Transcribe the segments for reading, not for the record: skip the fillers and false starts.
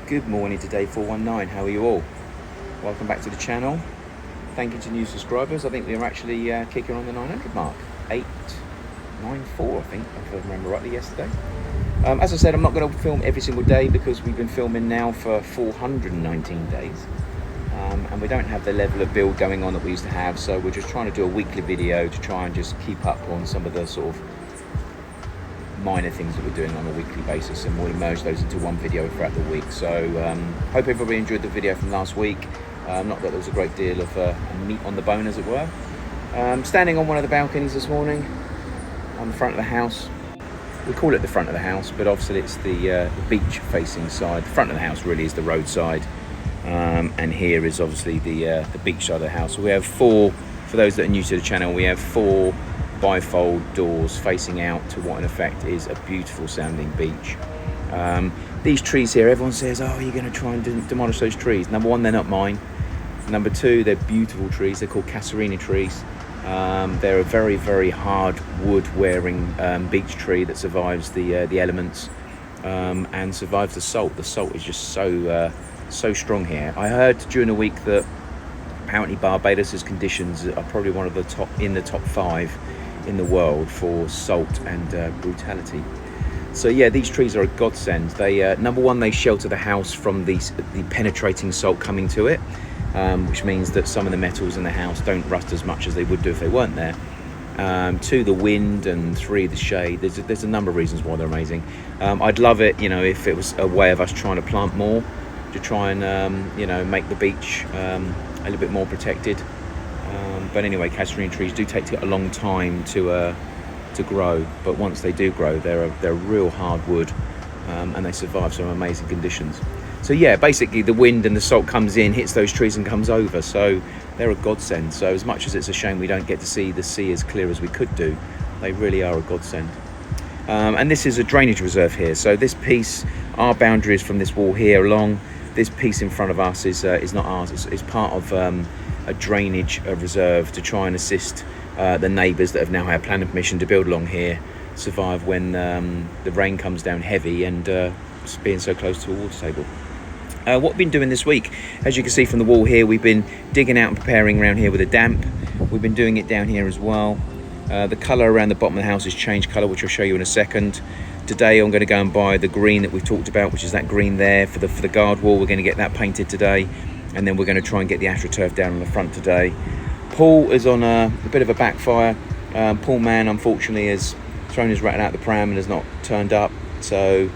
Good morning to day 419. How are you all? Welcome back to the channel. Thank you to new subscribers. I think we are actually kicking on the 900 mark. 894, I think, if I remember rightly, yesterday. As I said, I'm not going to film every single day because we've been filming now for 419 days. And we don't have the level of build going on that we used to have, so we're just trying to do a weekly video to try and just keep up on some of the sort of minor things that we're doing on a weekly basis, and we'll merge those into one video throughout the week. So hope everybody enjoyed the video from last week. Not that there was a great deal of meat on the bone, as it were. Standing on one of the balconies this morning on the front of the house. We call it the front of the house, but obviously it's the beach facing side. The front of the house really is the roadside, and here is obviously the beach side of the house. So we have four, for those that are new to the channel, we have four bifold doors facing out to what in effect is a beautiful sounding beach. These trees here, everyone says, oh, you're going to try and demolish those trees. Number one, they're not mine. Number two, they're beautiful trees. They're called casuarina trees. They're a very, very hard wood wearing beech tree that survives the elements and survives the salt. The salt is just so strong here. I heard during the week that apparently Barbados' conditions are probably one of the top 5 in the world for salt and brutality. So yeah, these trees are a godsend. They number one, they shelter the house from the penetrating salt coming to it, which means that some of the metals in the house don't rust as much as they would do if they weren't there. Two, the wind, and three, the shade. There's a number of reasons why they're amazing. I'd love it, if it was a way of us trying to plant more to try and make the beach a little bit more protected. But anyway, casuarina trees do take a long time to grow, but once they do grow, they're real hard wood, and they survive some amazing conditions. So yeah, basically the wind and the salt comes in, hits those trees and comes over, so they're a godsend. So as much as it's a shame we don't get to see the sea as clear as we could do, they really are a godsend. And this is a drainage reserve here, so this piece, our boundary is from this wall here along. This piece in front of us is not ours. It's part of a drainage reserve to try and assist the neighbours that have now had planning permission to build along here survive when the rain comes down heavy and being so close to a water table. What we've been doing this week, as you can see from the wall here, we've been digging out and preparing around here with a damp. We've been doing it down here as well. The colour around the bottom of the house has changed colour, which I'll show you in a second. Today I'm going to go and buy the green that we've talked about, which is that green there for the guard wall. We're going to get that painted today, and then we're going to try and get the astroturf down on the front today. Paul is on a bit of a backfire. Paul Man unfortunately has thrown his rat out the pram and has not turned up, so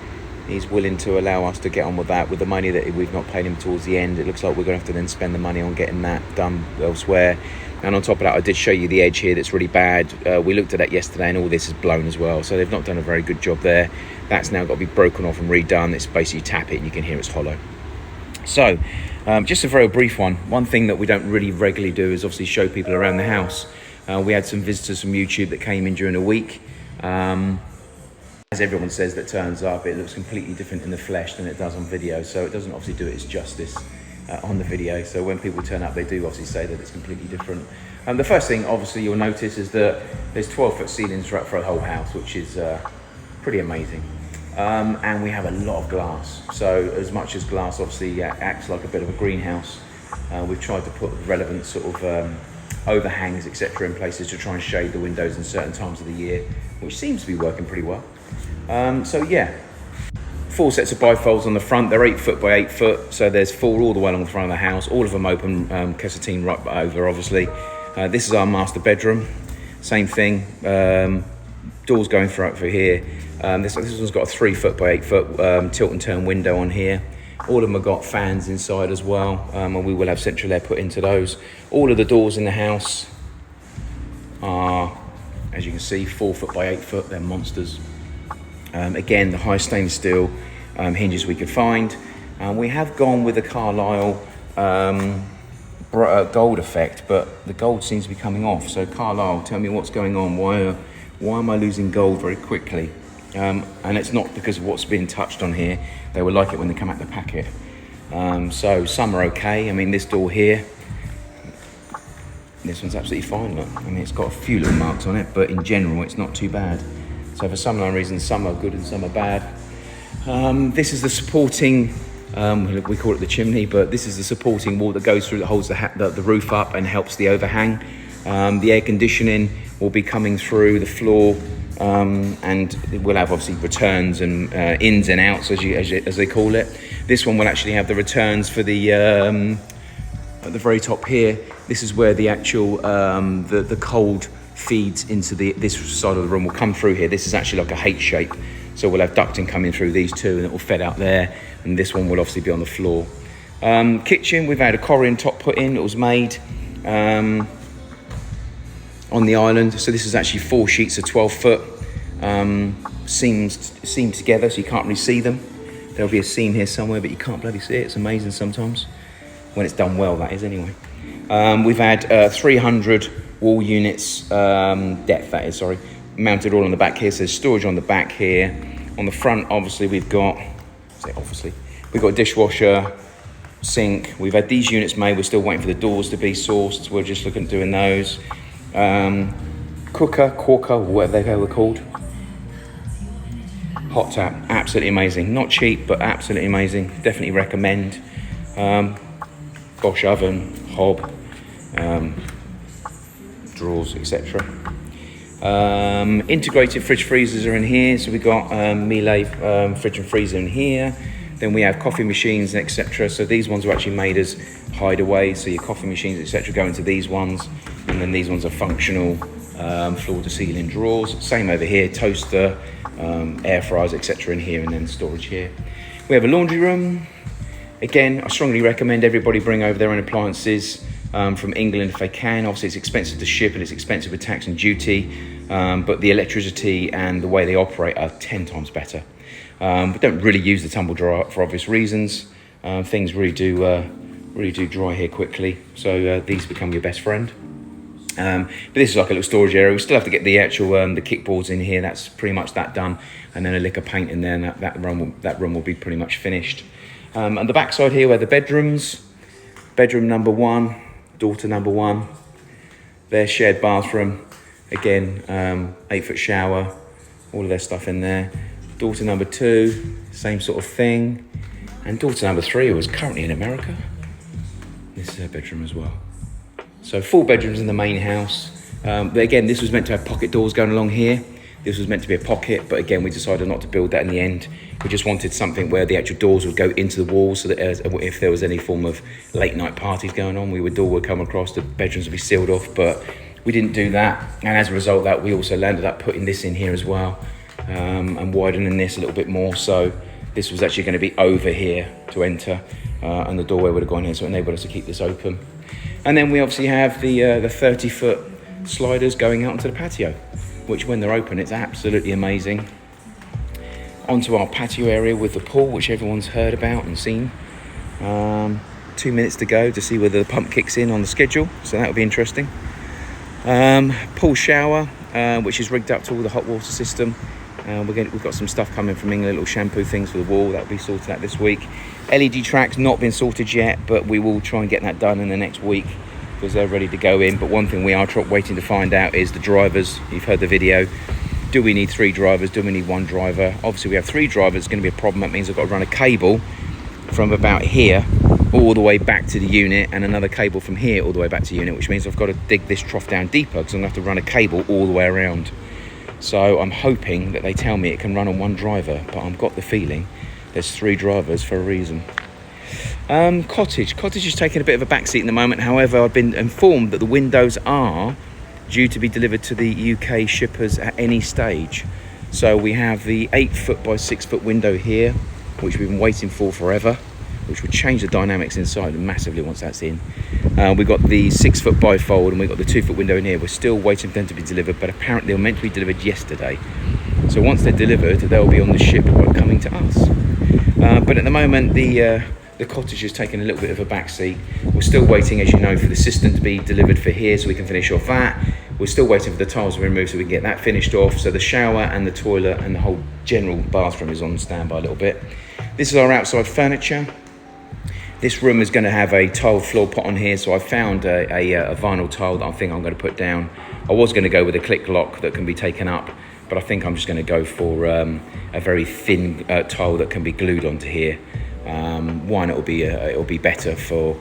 he's willing to allow us to get on with that. With the money that we've not paid him towards the end, it looks like we're going to have to then spend the money on getting that done elsewhere. And on top of that, I did show you the edge here that's really bad. We looked at that yesterday and all this is blown as well. So they've not done a very good job there. That's now got to be broken off and redone. It's basically, you tap it and you can hear it's hollow. So just a very brief one. One thing that we don't really regularly do is obviously show people around the house. We had some visitors from YouTube that came in during the week. As everyone says that turns up, it looks completely different in the flesh than it does on video. So it doesn't obviously do it its justice on the video. So when people turn up, they do obviously say that it's completely different. The first thing obviously you'll notice is that there's 12-foot ceilings right for a whole house, which is pretty amazing. And we have a lot of glass. So as much as glass obviously acts like a bit of a greenhouse, we've tried to put relevant sort of overhangs, etc. in places to try and shade the windows in certain times of the year, which seems to be working pretty well. So yeah. 4 sets of bifolds on the front. They're 8 foot by 8 foot, so there's 4 all the way along the front of the house, all of them open, Casatine right over obviously. This is our master bedroom, same thing, doors going for here. This one's got a 3 foot by 8 foot tilt and turn window on here. All of them have got fans inside as well, and we will have central air put into those. All of the doors in the house are, as you can see, 4 foot by 8 foot, they're monsters. Again, the high stainless steel hinges we could find. We have gone with the Carlisle gold effect, but the gold seems to be coming off. So Carlisle, tell me what's going on. Why am I losing gold very quickly? And it's not because of what's being touched on here. They will like it when they come out the packet. So some are okay. I mean, this door here, this one's absolutely fine. Look, I mean, it's got a few little marks on it, but in general, it's not too bad. So for some unknown reason, some are good and some are bad. This is the supporting We call it the chimney, but this is the supporting wall that goes through, that holds the roof up and helps the overhang. The air conditioning will be coming through the floor, and we'll have obviously returns and ins and outs as they call it. This one will actually have the returns for the at the very top here. This is where the actual the cold feeds into this side of the room will come through here. This is actually like a H shape, so we'll have ducting coming through these two, and it will fed out there, and this one will obviously be on the floor. Kitchen, we've had a Corian top put in. It was made on the island, so this is actually 4 sheets of 12 foot seamed together, so you can't really see them. There'll be a seam here somewhere, but you can't bloody see it. It's amazing sometimes, when it's done well, that is, anyway. We've had 300 wall units, depth that is, sorry, mounted all on the back here. So there's storage on the back here. On the front, obviously, we've got a dishwasher, sink. We've had these units made. We're still waiting for the doors to be sourced. We're just looking at doing those. Quokka, whatever they were called. Hot tap, absolutely amazing. Not cheap, but absolutely amazing. Definitely recommend. Bosch oven, hob, drawers, etc. Integrated fridge freezers are in here. So we've got Miele fridge and freezer in here. Then we have coffee machines, etc. So these ones are actually made as hideaway. So your coffee machines, etc. go into these ones. And then these ones are functional floor to ceiling drawers. Same over here, toaster, air fryers, etc. in here, and then storage here. We have a laundry room. Again, I strongly recommend everybody bring over their own appliances from England if they can. Obviously, it's expensive to ship and it's expensive with tax and duty, but the electricity and the way they operate are 10 times better. We don't really use the tumble dryer for obvious reasons. Things really do dry here quickly, so these become your best friend. But this is like a little storage area. We still have to get the actual the kickboards in here. That's pretty much that done, and then a lick of paint in there, and that room will be pretty much finished. And the back side here where the bedrooms, bedroom number 1, daughter number 1, their shared bathroom, again 8-foot shower, all of their stuff in there. Daughter number 2, same sort of thing, and daughter number 3, who is currently in America, this is her bedroom as well. So 4 bedrooms in the main house. But again, this was meant to have pocket doors going along here. This was meant to be a pocket, but again, we decided not to build that in the end. We just wanted something where the actual doors would go into the walls, so that if there was any form of late night parties going on, door would come across, the bedrooms would be sealed off, but we didn't do that. And as a result of that, we also landed up putting this in here as well, and widening this a little bit more. So this was actually going to be over here to enter, and the doorway would have gone here, so it enabled us to keep this open. And then we obviously have the 30-foot sliders going out onto the patio, which when they're open, it's absolutely amazing. Onto our patio area with the pool, which everyone's heard about and seen. 2 minutes to go to see whether the pump kicks in on the schedule, so that'll be interesting. Pool shower, which is rigged up to all the hot water system. We've got some stuff coming from England, little shampoo things for the wall, that'll be sorted out this week. LED tracks not been sorted yet, but we will try and get that done in the next week because they're ready to go in. But one thing we are waiting to find out is the drivers. You've heard the video. Do we need 3 drivers? Do we need 1 driver? Obviously, we have 3 drivers. It's going to be a problem. That means I've got to run a cable from about here all the way back to the unit, and another cable from here all the way back to the unit, which means I've got to dig this trough down deeper because I'm going to have to run a cable all the way around. So I'm hoping that they tell me it can run on 1 driver, but I've got the feeling there's 3 drivers for a reason. Cottage is taking a bit of a backseat at the moment. However, I've been informed that the windows are due to be delivered to the UK shippers at any stage. So we have the 8-foot by 6-foot window here, which we've been waiting for forever, which would change the dynamics inside massively once that's in. We've got the 6-foot bifold, and we've got the 2-foot window in here. We're still waiting for them to be delivered, but apparently they were meant to be delivered yesterday. So once they're delivered, they'll be on the ship by coming to us. But at the moment, the cottage is taking a little bit of a backseat. We're still waiting, as you know, for the system to be delivered for here so we can finish off that. We're still waiting for the tiles to be removed so we can get that finished off. So the shower and the toilet and the whole general bathroom is on standby a little bit. This is our outside furniture. This room is going to have a tiled floor put on here, so I found a vinyl tile that I think I'm going to put down. I was going to go with a click lock that can be taken up, but I think I'm just going to go for a very thin tile that can be glued onto here. One, it'll be better for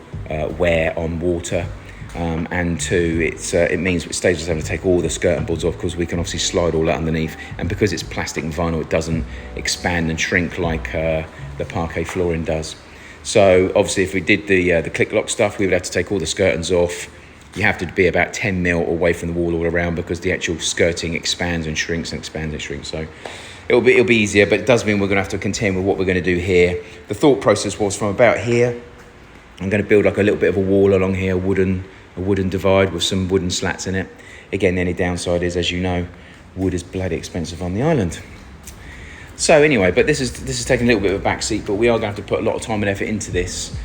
wear on water, and two, it means it saves us having to take all the skirting boards off, because we can obviously slide all that underneath, and because it's plastic and vinyl, it doesn't expand and shrink like the parquet flooring does. So obviously, if we did the click lock stuff, we would have to take all the skirtings off. You have to be about 10 mil away from the wall all around, because the actual skirting expands and shrinks and expands and shrinks. So it'll be easier, but it does mean we're going to have to contend with what we're going to do here. The thought process was, from about here, I'm going to build like a little bit of a wall along here, a wooden divide with some wooden slats in it. Again, the only downside is, as you know, wood is bloody expensive on the island. So anyway, but this is taking a little bit of a backseat, but we are going to have to put a lot of time and effort into this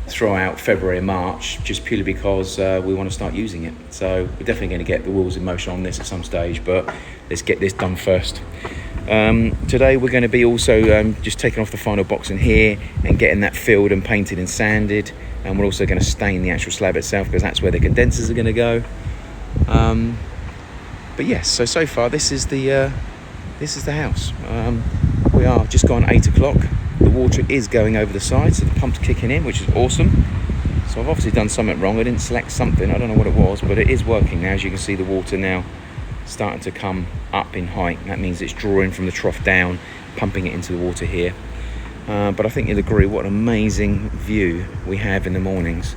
throughout February and March, just purely because we want to start using it. So we're definitely going to get the wheels in motion on this at some stage, but let's get this done first. Today we're going to be also just taking off the final box in here and getting that filled and painted and sanded, and we're also going to stain the actual slab itself, because that's where the condensers are going to go. But yes, so far this is the house. We are just gone 8 o'clock. The water is going over the side, so the pump's kicking in, which is awesome. So I've obviously done something wrong. I didn't select something, I don't know what it was, but it is working now. As you can see, the water now starting to come up in height. That means it's drawing from the trough down, pumping it into the water here. But I think you'll agree what an amazing view we have in the mornings.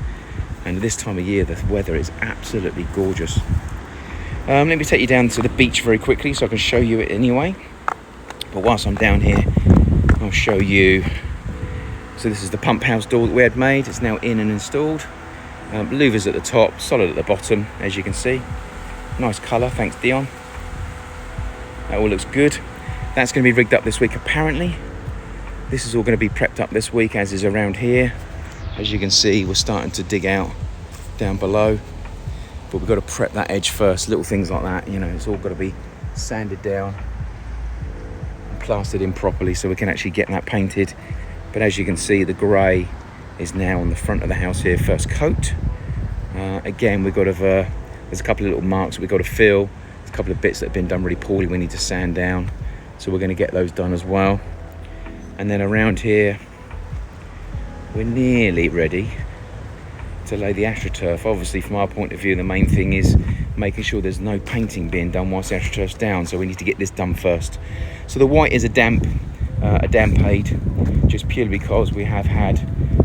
And this time of year, the weather is absolutely gorgeous. Let me take you down to the beach very quickly so I can show you it anyway. But whilst I'm down here, I'll show you. So this is the pump house door that we had made. It's now in and installed. Louvers at the top, solid at the bottom, as you can see. Nice colour, thanks Dion. That all looks good. That's going to be rigged up this week apparently. This is all going to be prepped up this week, as is around here. As you can see, we're starting to dig out down below. But we've got to prep that edge first, little things like that, you know, it's all got to be sanded down and plastered in properly so we can actually get that painted. But as you can see, the grey is now on the front of the house here, first coat. Again, we've got to, there's a couple of little marks that we've got to fill. There's a couple of bits that have been done really poorly we need to sand down. So we're going to get those done as well. And then around here, we're nearly ready to lay the AstroTurf. Obviously, from our point of view, the main thing is making sure there's no painting being done whilst the AstroTurf's down, so we need to get this done first. So the white is a damp aid, just purely because we have had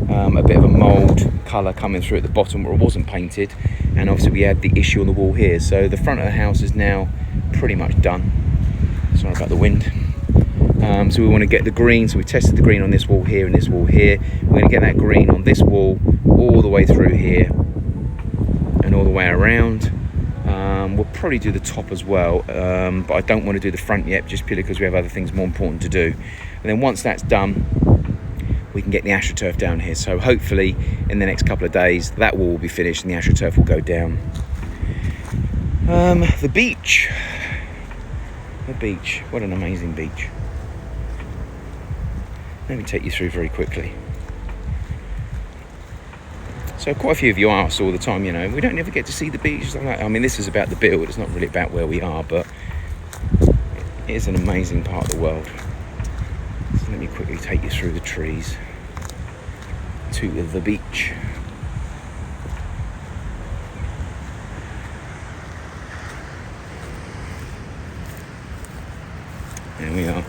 a bit of a mould colour coming through at the bottom where it wasn't painted, and obviously we had the issue on the wall here. So the front of the house is now pretty much done. Sorry about the wind. So we want to get the green, so we tested the green on this wall here and this wall here. We're going to get that green on this wall all the way through here and all the way around. We'll probably do the top as well, but I don't want to do the front yet, just purely because we have other things more important to do. And then once that's done, we can get the AstroTurf down here. So hopefully in the next couple of days that wall will be finished and the AstroTurf will go down. The beach, what an amazing beach. Let me take you through very quickly. So quite a few of you ask all the time, you know, we don't ever get to see the beach. I mean, this is about the build, it's not really about where we are, but it is an amazing part of the world. So let me quickly take you through the trees to the beach. There we are.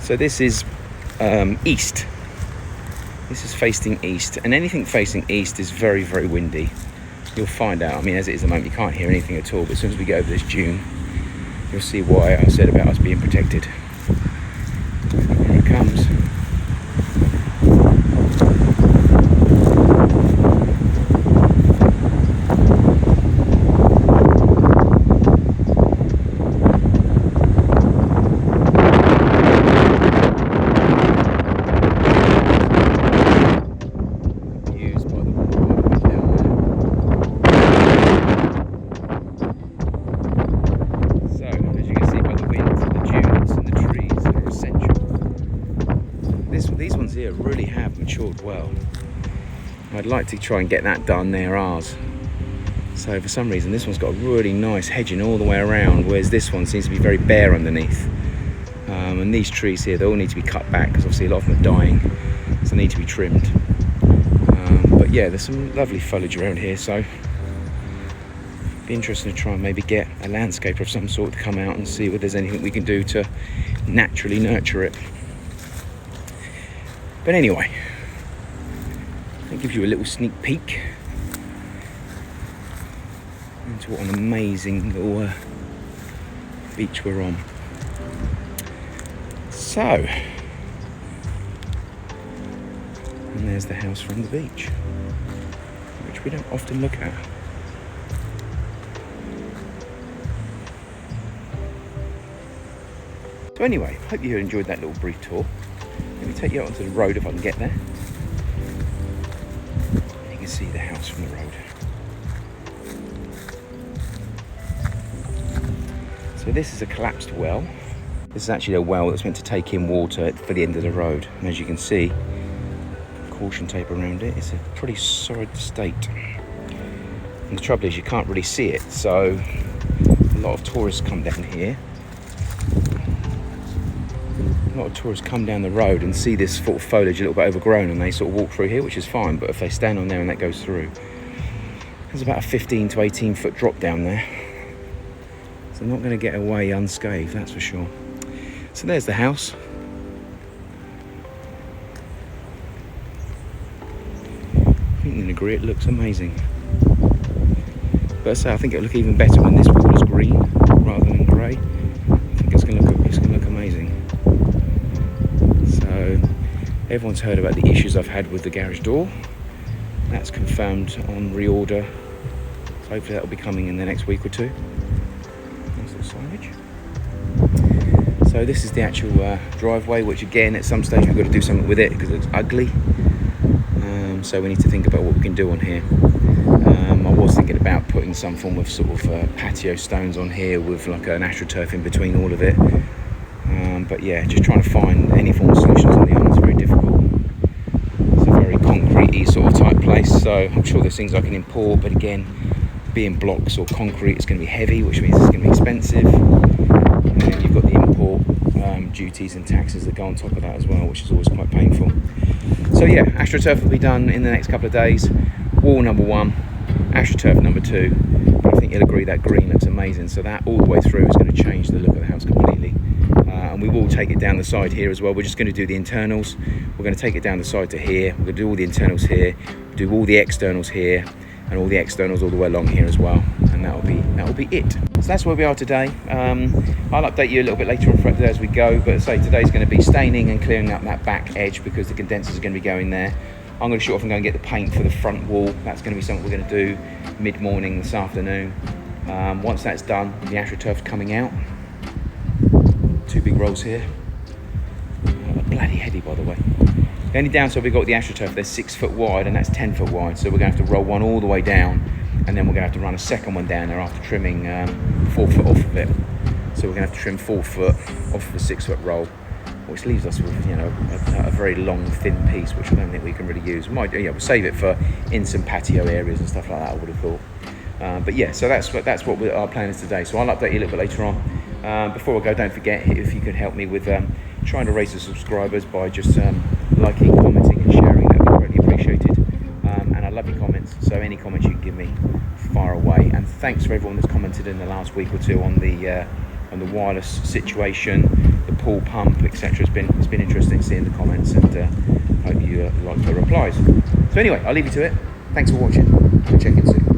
So this is east. This is facing east, and anything facing east is very, very windy. You'll find out. I mean, as it is at the moment, you can't hear anything at all, but as soon as we get over this dune, you'll see why I said about us being protected. Here it comes. Well, I'd like to try and get that done. They're ours. So for some reason this one's got a really nice hedging all the way around, whereas this one seems to be very bare underneath. And these trees here, they all need to be cut back because obviously a lot of them are dying, so they need to be trimmed. But yeah, there's some lovely foliage around here, so it'd be interesting to try and maybe get a landscaper of some sort to come out and see if there's anything we can do to naturally nurture it. But anyway, that gives you a little sneak peek into what an amazing little beach we're on. So, and there's the house from the beach, which we don't often look at. So anyway, hope you enjoyed that little brief tour. Let me take you out onto the road if I can get there. You can see the house from the road. So this is a collapsed well. This is actually a well that's meant to take in water for the end of the road. And as you can see, caution tape around it. It's a pretty sorry state. And the trouble is you can't really see it. So a lot of tourists come down here. A lot of tourists come down the road and see this sort of foliage a little bit overgrown, and they sort of walk through here, which is fine. But if they stand on there and that goes through, there's about a 15 to 18 foot drop down there. So I'm not going to get away unscathed, that's for sure. So there's the house. I think you'll agree it looks amazing. But I think it'll look even better when this wall is green rather than grey. I think it's going to look amazing. So everyone's heard about the issues I've had with the garage door. That's confirmed on reorder. So hopefully that'll be coming in the next week or two. Nice little signage. So this is the actual driveway, which again at some stage we've got to do something with it because it looks ugly. So we need to think about what we can do on here. I was thinking about putting some form of sort of patio stones on here with like an astroturf in between all of it. But yeah, just trying to find any form of solutions on the island is very difficult. It's a very concrete-y sort of type place, so I'm sure there's things I can import, but again, being blocks or concrete, it's going to be heavy, which means it's going to be expensive. And then you've got the import duties and taxes that go on top of that as well, which is always quite painful. So yeah, astroturf will be done in the next couple of days. Wall number 1, astroturf number 2. But I think you'll agree that green looks amazing. So that all the way through is going to change the look of the house completely. And we will take it down the side here as well. We're just going to do the internals. We're going to take it down the side to here. We're going to do all the internals here, do all the externals here, and all the externals all the way along here as well. And that'll be it. So that's where we are today. I'll update you a little bit later on as we go, but say today's going to be staining and clearing up that back edge because the condensers are going to be going there. I'm going to shoot off and go and get the paint for the front wall. That's going to be something we're going to do mid-morning this afternoon. Once that's done, the astroturf's coming out. 2 big rolls here. Bloody heady, by the way. The only downside we've got with the astroturf, they're 6 foot wide and that's 10 foot wide, so we're going to have to roll one all the way down, and then we're going to have to run a second one down there after trimming 4 foot off of it. So we're going to have to trim 4 foot off of a 6 foot roll, which leaves us with, you know, a very long, thin piece, which I don't think we can really use. We'll save it for in some patio areas and stuff like that, I would have thought. But yeah, so that's what our plan is today. So I'll update you a little bit later on. Before I go, don't forget if you could help me with trying to raise the subscribers by just liking, commenting and sharing. That would be greatly appreciated. And I love your comments, so any comments you can give me, fire away. And thanks for everyone that's commented in the last week or two on the wireless situation, the pool pump, etc. It's been interesting seeing the comments, and hope you like the replies. So anyway, I'll leave you to it. Thanks for watching. I'll check in soon.